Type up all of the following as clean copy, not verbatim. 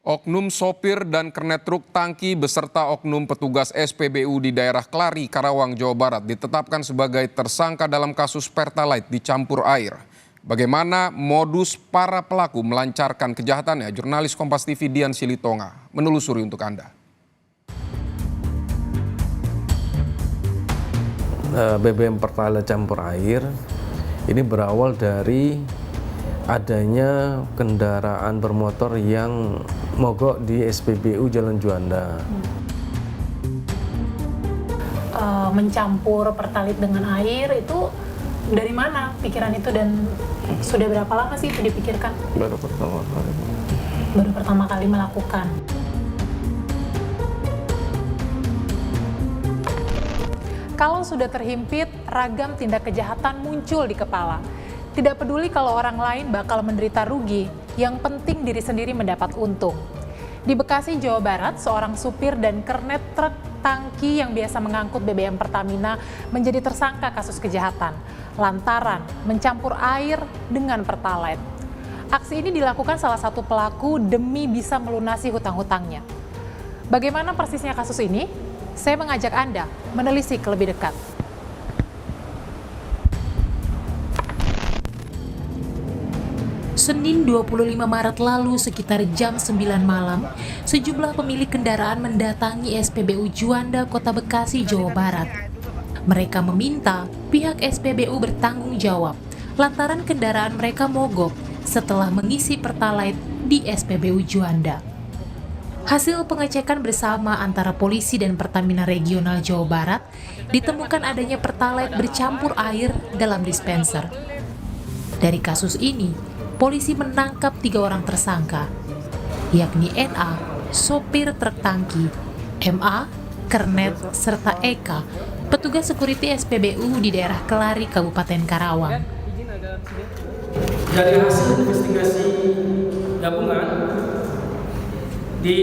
Oknum sopir dan kernet truk tangki beserta oknum petugas SPBU di daerah Kelari, Karawang, Jawa Barat ditetapkan sebagai tersangka dalam kasus Pertalite dicampur air. Bagaimana modus para pelaku melancarkan kejahatannya? Jurnalis Kompas TV Dian Silitonga menelusuri untuk Anda. BBM Pertalite campur air ini berawal dari adanya kendaraan bermotor yang mogok di SPBU Jalan Juanda. Mencampur Pertalite dengan air itu dari mana pikiran itu dan sudah berapa lama sih itu dipikirkan? Baru pertama kali. Baru pertama kali melakukan. Kalau sudah terhimpit, ragam tindak kejahatan muncul di kepala. Tidak peduli kalau orang lain bakal menderita rugi, yang penting diri sendiri mendapat untung. Di Bekasi, Jawa Barat, seorang supir dan kernet truk tangki yang biasa mengangkut BBM Pertamina menjadi tersangka kasus kejahatan lantaran mencampur air dengan Pertalite. Aksi ini dilakukan salah satu pelaku demi bisa melunasi hutang-hutangnya. Bagaimana persisnya kasus ini? Saya mengajak Anda menelisik lebih dekat. Senin 25 Maret lalu sekitar jam 9 malam, sejumlah pemilik kendaraan mendatangi SPBU Juanda, Kota Bekasi, Jawa Barat. Mereka meminta pihak SPBU bertanggung jawab lantaran kendaraan mereka mogok setelah mengisi Pertalite di SPBU Juanda. Hasil pengecekan bersama antara polisi dan Pertamina Regional Jawa Barat ditemukan adanya Pertalite bercampur air dalam dispenser. Dari kasus ini, polisi menangkap 3 orang tersangka, yakni NA, sopir truk tangki, MA, kernet, serta EK, petugas security SPBU di daerah Kelari, Kabupaten Karawang. Dari hasil investigasi gabungan di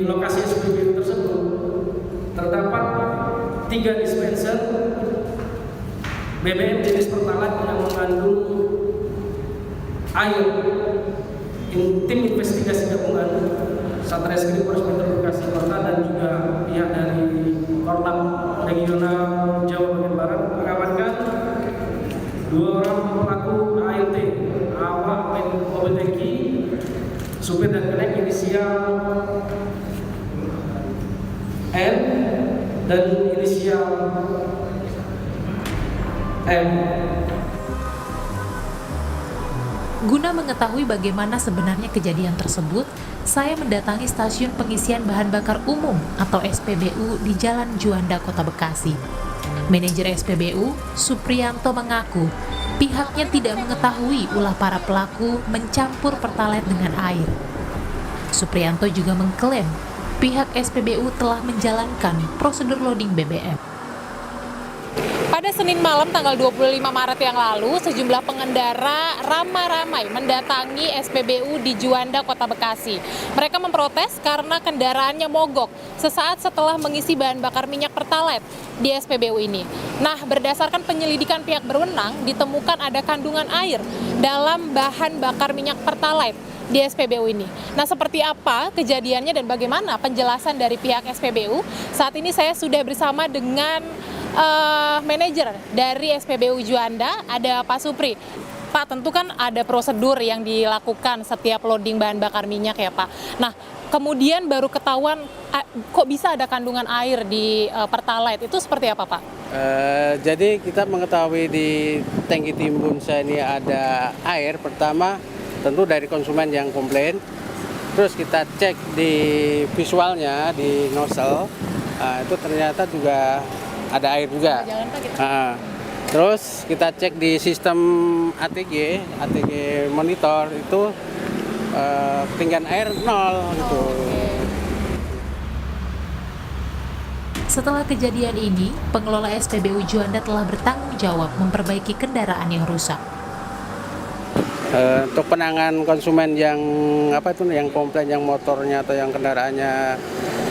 lokasi SPBU tersebut terdapat 3 dispenser BBM jenis Pertalite yang mengandung air. Tim investigasi gabungan Satreskrim Polres Metro Bekasi Kota dan juga pihak dari Korlam Regional Jawa bagian Barat mengamankan 2 orang pelaku ALT, awak mobil tangki, supir dan kernet inisial N dan inisial M. Guna mengetahui bagaimana sebenarnya kejadian tersebut, saya mendatangi stasiun pengisian bahan bakar umum atau SPBU di Jalan Juanda, Kota Bekasi. Manajer SPBU, Supriyanto, mengaku pihaknya tidak mengetahui ulah para pelaku mencampur Pertalite dengan air. Supriyanto juga mengklaim pihak SPBU telah menjalankan prosedur loading BBM. Pada Senin malam tanggal 25 Maret yang lalu, sejumlah pengendara ramai-ramai mendatangi SPBU di Juanda, Kota Bekasi. Mereka memprotes karena kendaraannya mogok sesaat setelah mengisi bahan bakar minyak Pertalite di SPBU ini. Nah, berdasarkan penyelidikan pihak berwenang, ditemukan ada kandungan air dalam bahan bakar minyak Pertalite di SPBU ini. Nah, seperti apa kejadiannya dan bagaimana penjelasan dari pihak SPBU? Saat ini saya sudah bersama dengan manajer dari SPBU Juanda, ada Pak Supri. Pak, tentu kan ada prosedur yang dilakukan setiap loading bahan bakar minyak ya Pak. Nah, kemudian baru ketahuan kok bisa ada kandungan air di Pertalite, itu seperti apa Pak? Jadi kita mengetahui di tangki timbun saya ini ada air, pertama tentu dari konsumen yang komplain. Terus kita cek di visualnya, di nozzle, itu ternyata juga ada air juga. Terus kita cek di sistem ATG monitor itu ketinggian air 0 gitu. Setelah kejadian ini, pengelola SPBU Juanda telah bertanggung jawab memperbaiki kendaraan yang rusak. Untuk penanganan konsumen yang yang komplain yang motornya atau yang kendaraannya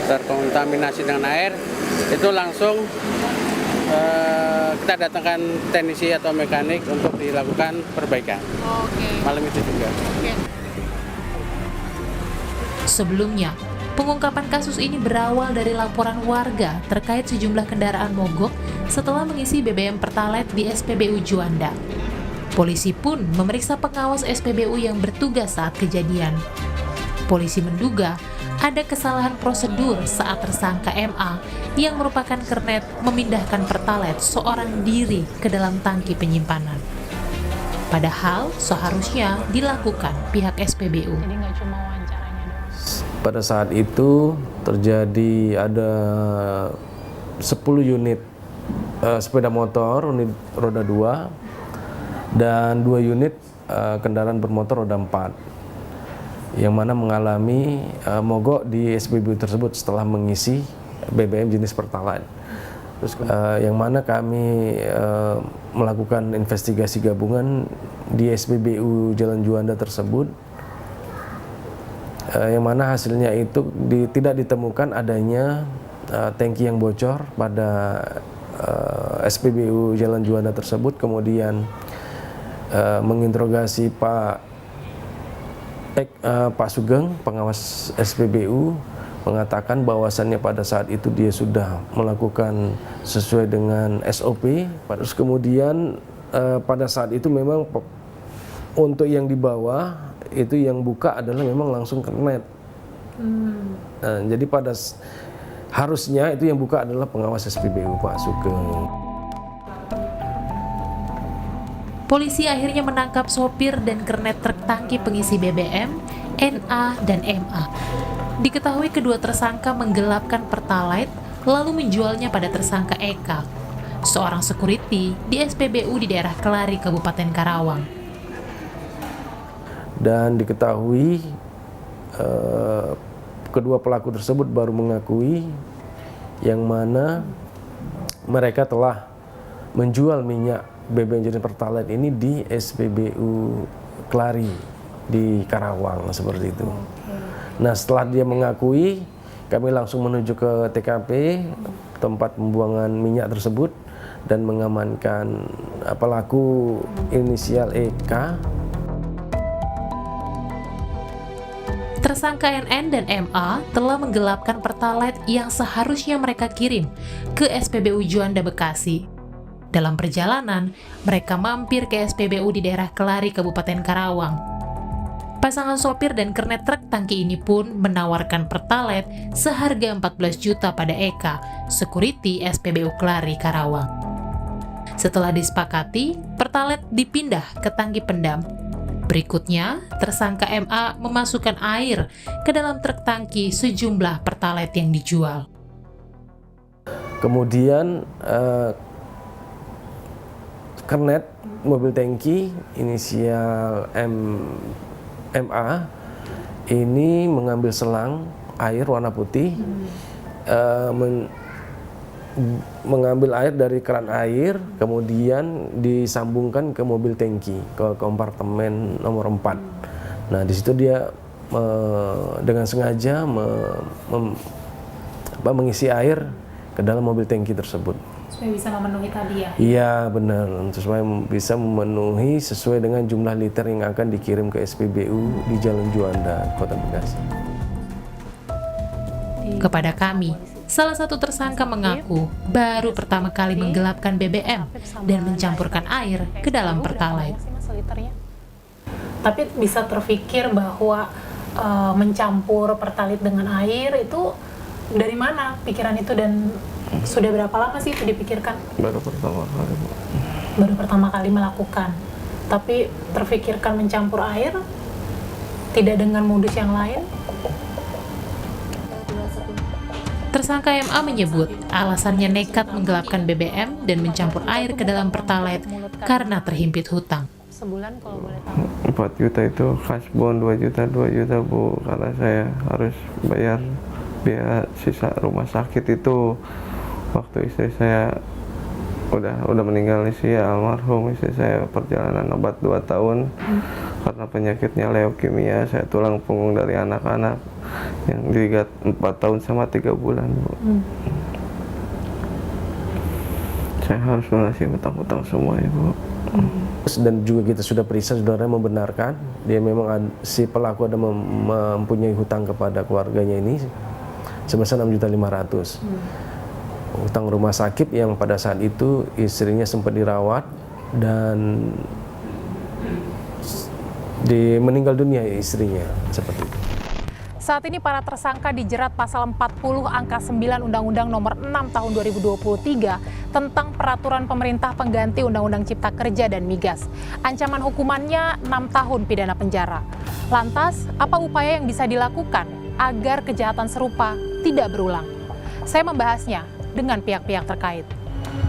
terkontaminasi dengan air, itu langsung kita datangkan teknisi atau mekanik untuk dilakukan perbaikan. Oke. Malam itu juga. Oke. Sebelumnya, pengungkapan kasus ini berawal dari laporan warga terkait sejumlah kendaraan mogok setelah mengisi BBM Pertalite di SPBU Juanda. Polisi pun memeriksa pengawas SPBU yang bertugas saat kejadian. Polisi menduga ada kesalahan prosedur saat tersangka MA yang merupakan kernet memindahkan Pertalite seorang diri ke dalam tangki penyimpanan. Padahal seharusnya dilakukan pihak SPBU. Jadi nggak cuma wawancaranya doang. Pada saat itu terjadi ada 10 unit sepeda motor unit roda 2 dan 2 unit kendaraan bermotor roda 4 yang mana mengalami mogok di SPBU tersebut setelah mengisi BBM jenis Pertalite. Terus yang mana kami melakukan investigasi gabungan di SPBU Jalan Juanda tersebut, yang mana hasilnya itu tidak ditemukan adanya tangki yang bocor pada SPBU Jalan Juanda tersebut. Kemudian menginterogasi Pak Sugeng, pengawas SPBU, mengatakan bahwasannya pada saat itu dia sudah melakukan sesuai dengan SOP. Terus kemudian pada saat itu memang untuk yang di bawah itu yang buka adalah memang langsung kernet. Jadi harusnya itu yang buka adalah pengawas SPBU Pak Sugeng. Polisi akhirnya menangkap sopir dan kernet truk tangki pengisi BBM, NA dan MA. Diketahui kedua tersangka menggelapkan Pertalite lalu menjualnya pada tersangka Eka, seorang security di SPBU di daerah Kelari, Kabupaten Karawang. Dan diketahui kedua pelaku tersebut baru mengakui yang mana mereka telah menjual minyak BBM jenis Pertalite ini di SPBU Kelari di Karawang seperti itu. Nah, setelah dia mengakui, kami langsung menuju ke TKP tempat pembuangan minyak tersebut dan mengamankan pelaku inisial EK. Tersangka NN dan MA telah menggelapkan Pertalite yang seharusnya mereka kirim ke SPBU Juanda Bekasi. Dalam perjalanan, mereka mampir ke SPBU di daerah Kelari, Kabupaten Karawang. Pasangan sopir dan kernet truk tangki ini pun menawarkan Pertalite seharga 14 juta pada Eka, security SPBU Kelari, Karawang. Setelah disepakati, Pertalite dipindah ke tangki pendam. Berikutnya, tersangka MA memasukkan air ke dalam truk tangki sejumlah Pertalite yang dijual. Kemudian kernet mobil tangki inisial MA ini mengambil selang air warna putih, mengambil air dari keran air, kemudian disambungkan ke mobil tangki, ke kompartemen nomor 4. Nah, di situ dia dengan sengaja mengisi air ke dalam mobil tangki tersebut. Supaya bisa memenuhi tadi ya? Iya, benar. Supaya bisa memenuhi sesuai dengan jumlah liter yang akan dikirim ke SPBU di Jalan Juanda, Kota Bekasi. Kepada kami, salah satu tersangka mengaku baru pertama kali menggelapkan BBM dan mencampurkan air ke dalam Pertalite. Tapi bisa terpikir bahwa mencampur Pertalite dengan air itu dari mana pikiran itu, dan sudah berapa lama sih itu dipikirkan? Baru pertama kali. Baru pertama kali melakukan. Tapi terpikirkan mencampur air, tidak dengan modus yang lain? Tersangka MA menyebut alasannya nekat menggelapkan BBM dan mencampur air ke dalam Pertalite karena terhimpit hutang. Sebulan kalau boleh tahu. 4 juta itu kasbon, 2 juta Bu, karena saya harus bayar biaya sisa rumah sakit itu waktu istri saya udah meninggal sih, almarhum istri saya, perjalanan obat 2 tahun karena penyakitnya leukemia, saya tulang punggung dari anak-anak yang digat 4 tahun sama 3 bulan Bu. Saya harus melunasi hutang-hutang semua Ibu. Dan juga kita sudah periksa, saudara membenarkan dia memang si pelaku ada mempunyai hutang kepada keluarganya ini sebesar 6.500.000. Hutang rumah sakit yang pada saat itu istrinya sempat dirawat dan meninggal dunia istrinya, seperti itu. Saat ini para tersangka dijerat pasal 40 angka 9 Undang-Undang Nomor 6 Tahun 2023 tentang Peraturan Pemerintah Pengganti Undang-Undang Cipta Kerja dan Migas. Ancaman hukumannya 6 tahun pidana penjara. Lantas, apa upaya yang bisa dilakukan agar kejahatan serupa tidak berulang? Saya membahasnya dengan pihak-pihak terkait.